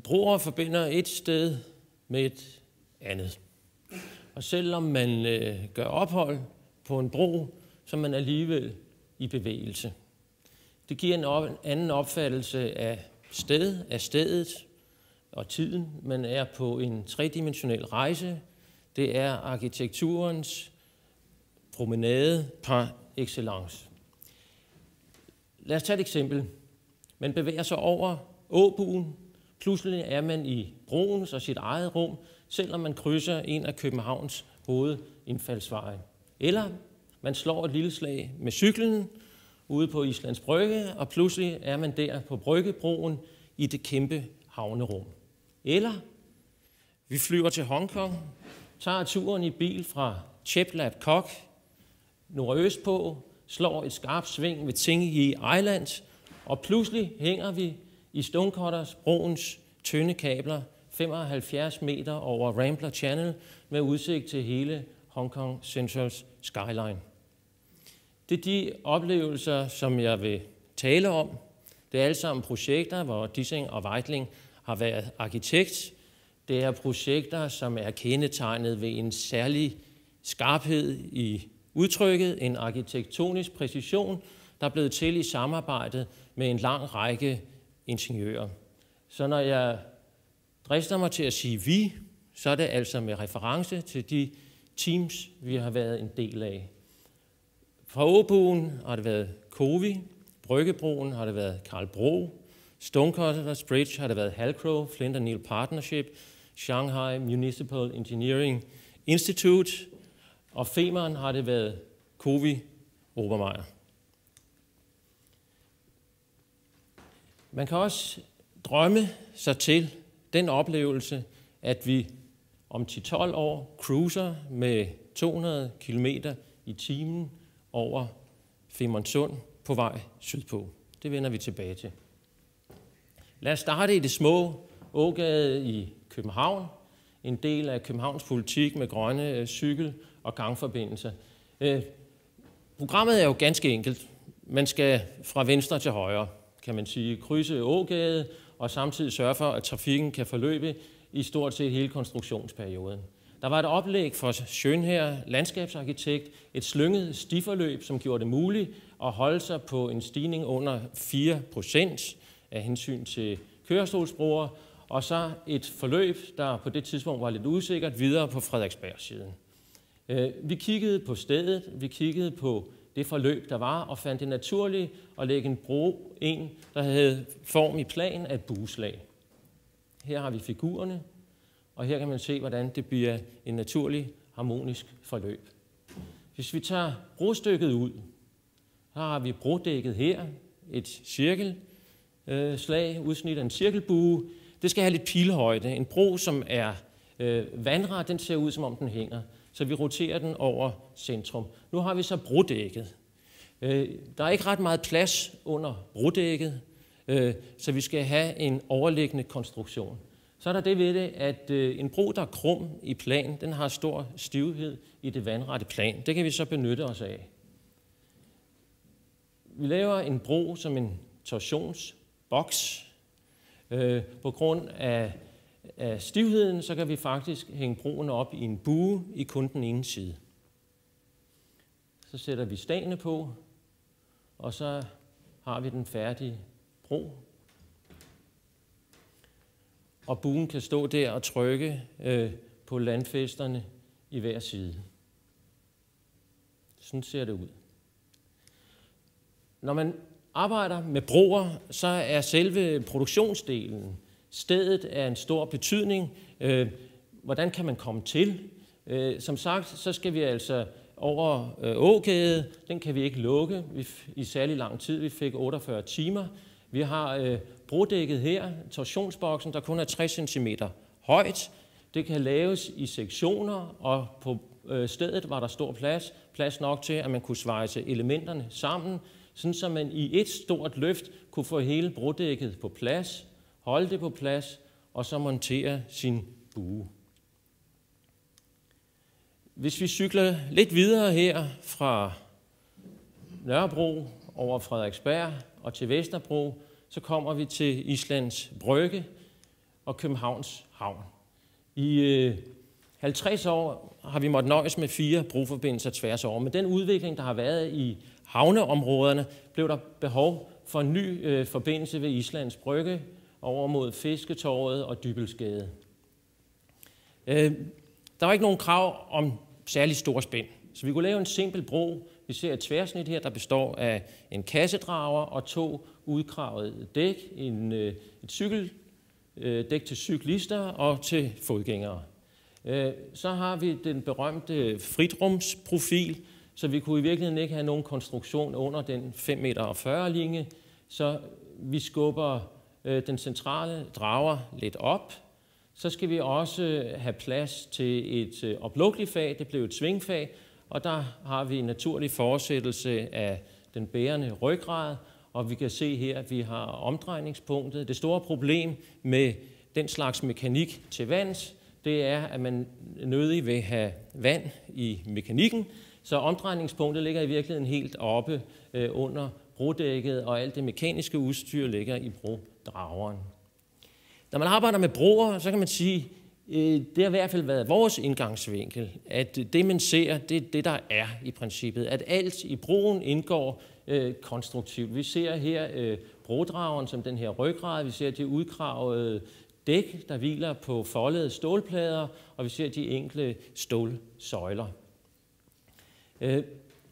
Broer forbinder et sted med et andet. Og selvom man gør ophold på en bro, så er man alligevel i bevægelse. Det giver en anden opfattelse af stedet og tiden. Man er på en tredimensionel rejse. Det er arkitekturens promenade par excellence. Lad os tage et eksempel. Man bevæger sig over åbuen. Pludselig er man i broens og sit eget rum, selvom man krydser en af Københavns hovedindfaldsveje. Eller man slår et lille slag med cyklen ude på Islands Brygge, og pludselig er man der på Bryggebroen i det kæmpe havnerum. Eller vi flyver til Hongkong, tager turen i bil fra Chek Lap Kok nordøst på, slår et skarpt sving ved Tingye Island, og pludselig hænger vi i Stonecutters broens tynde kabler 75 meter over Rambler Channel med udsigt til hele Hong Kong Centrals skyline. Det er de oplevelser, som jeg vil tale om. Det er alle sammen projekter, hvor Dissing og Weitling har været arkitekt. Det er projekter, som er kendetegnet ved en særlig skarphed i udtrykket, en arkitektonisk præcision, der er blevet til i samarbejdet med en lang række ingeniører. Så når jeg drister mig til at sige vi, så er det altså med reference til de teams, vi har været en del af. Fra åbuen har det været COVI, Bryggebroen har det været Carl Bro, Stonecutters Bridge har det været Halcrow, Flint & Neal Partnership, Shanghai Municipal Engineering Institute, og Femern har det været COVI Obermeier. Man kan også drømme sig til den oplevelse, at vi om 10-12 år cruiser med 200 km i timen over Femernssund på vej sydpå. Det vender vi tilbage til. Lad os starte i det små Ågade i København, en del af Københavns politik med grønne cykel- og gangforbindelser. Programmet er jo ganske enkelt. Man skal fra venstre til højre, kan man sige, krydse Ågade og samtidig sørge for, at trafikken kan forløbe i stort set hele konstruktionsperioden. Der var et oplæg for Schönherr, landskabsarkitekt, et slynget stiforløb, som gjorde det muligt at holde sig på en stigning under 4% af hensyn til kørestolsbrugere, og så et forløb, der på det tidspunkt var lidt usikkert, videre på Frederiksberg-siden. Vi kiggede på stedet, vi kiggede på det forløb, der var, og fandt det naturligt at lægge en bro ind, der havde form i plan af et bueslag. Her har vi figurerne, og her kan man se, hvordan det bliver en naturlig, harmonisk forløb. Hvis vi tager brostykket ud, så har vi brodækket her, et cirkelslag, udsnit af en cirkelbue. Det skal have lidt pilehøjde. En bro, som er vandret, den ser ud, som om den hænger. Så vi roterer den over centrum. Nu har vi så brodækket. Der er ikke ret meget plads under brodækket, så vi skal have en overliggende konstruktion. Så er der det ved det, at en bro, der er krum i plan, den har stor stivhed i det vandrette plan. Det kan vi så benytte os af. Vi laver en bro som en torsionsboks. På grund af stivheden, så kan vi faktisk hænge broen op i en bue i kun den ene side. Så sætter vi stagene på, og så har vi den færdige bro. Og buen kan stå der og trykke på landfæsterne i hver side. Sådan ser det ud. Når man arbejder med broer, så er selve produktionsdelen, stedet er en stor betydning. Hvordan kan man komme til? Som sagt, så skal vi altså over Ågade. Den kan vi ikke lukke i særlig lang tid. Vi fik 48 timer. Vi har brodækket her, torsionsboksen, der kun er 60 cm højt. Det kan laves i sektioner, og på stedet var der stor plads nok til, at man kunne svejse elementerne sammen, sådan så man i et stort løft kunne få hele brodækket på plads, holde det på plads, og så montere sin bue. Hvis vi cykler lidt videre her fra Nørrebro over Frederiksberg og til Vesterbro, så kommer vi til Islands Brygge. og Københavns Havn. I 50 år har vi måttet nøjes med 4 broforbindelser tværs over. Med den udvikling, der har været i havneområderne, blev der behov for en ny forbindelse ved Islands Brygge over mod Fisketorvet og Dybelsgade. Der var ikke nogen krav om særlig stor spænd, så vi kunne lave en simpel bro. Vi ser et tværsnit her, der består af en kassedrager og 2 udkravede dæk, et cykeldæk til cyklister og til fodgængere. Så har vi den berømte fritrumsprofil, så vi kunne i virkeligheden ikke have nogen konstruktion under den 5,40 meter linje, så vi skubber den centrale drager lidt op. Så skal vi også have plads til et oplukkeligt fag, det blev et svingfag, og der har vi en naturlig fortsættelse af den bærende ryggrad, og vi kan se her, at vi har omdrejningspunktet. Det store problem med den slags mekanik til vands, det er, at man nødig vil have vand i mekanikken, så omdrejningspunktet ligger i virkeligheden helt oppe under brodækket, og alt det mekaniske udstyr ligger i brodrageren. Når man arbejder med broer, så kan man sige, det har i hvert fald været vores indgangsvinkel, at det man ser, det er det, der er i princippet, at alt i broen indgår konstruktivt. Vi ser her brodrageren som den her ryggrad, vi ser de udgravede dæk, der hviler på foldede stålplader, og vi ser de enkle stålsøjler.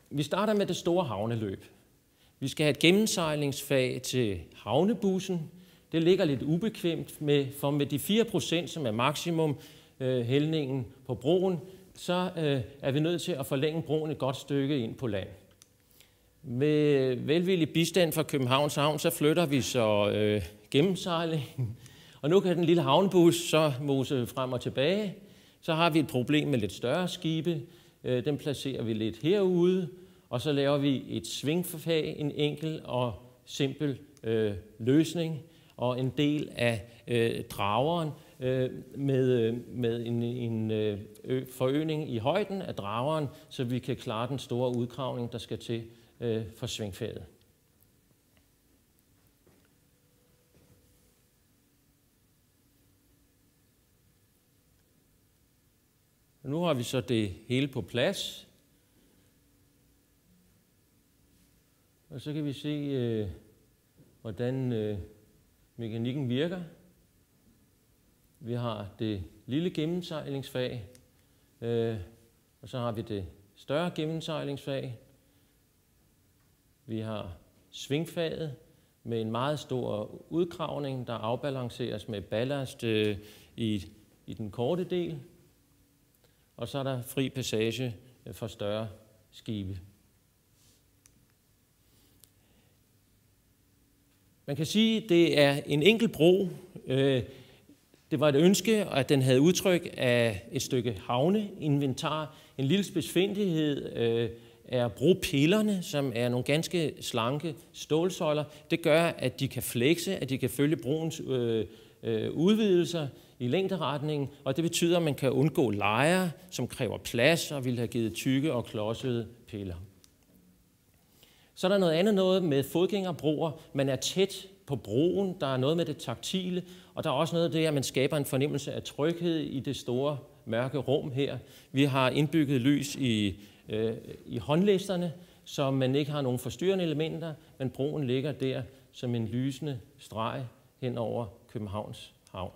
Vi starter med det store havneløb. Vi skal have et gennemsejlingsfag til havnebussen. Det ligger lidt ubekvemt, for med de 4%, som er maksimum hældningen på broen, så er vi nødt til at forlænge broen et godt stykke ind på land. Med velvillig bistand fra Københavns Havn, så flytter vi så gennemsejlingen. Og nu kan den lille havnebus så mose frem og tilbage. Så har vi et problem med lidt større skibe. Den placerer vi lidt herude, og så laver vi et svingfag, en enkel og simpel løsning, og en del af drageren med en forøgning i højden af drageren, så vi kan klare den store udgravning, der skal til for svingfaget. Nu har vi så det hele på plads. Og så kan vi se, hvordan mekanikken virker. Vi har det lille gennemsejlingsfag, og så har vi det større gennemsejlingsfag. Vi har svingfaget med en meget stor udgravning, der afbalanceres med ballast i den korte del. Og så er der fri passage for større skibe. Man kan sige, at det er en enkelt bro. Det var et ønske, at den havde udtryk af et stykke havneinventar. En lille spidsfindighed er bropillerne, som er nogle ganske slanke stålsøjler. Det gør, at de kan flekse, at de kan følge broens udvidelser i længderetningen, og det betyder, at man kan undgå lejer, som kræver plads og vil have givet tykke og klodsede piller. Så er der noget med fodgængerbroer. Man er tæt på broen, der er noget med det taktile, og der er også noget af det, at man skaber en fornemmelse af tryghed i det store mørke rum her. Vi har indbygget lys i håndlisterne, så man ikke har nogen forstyrrende elementer, men broen ligger der som en lysende streg hen over Københavns Havn.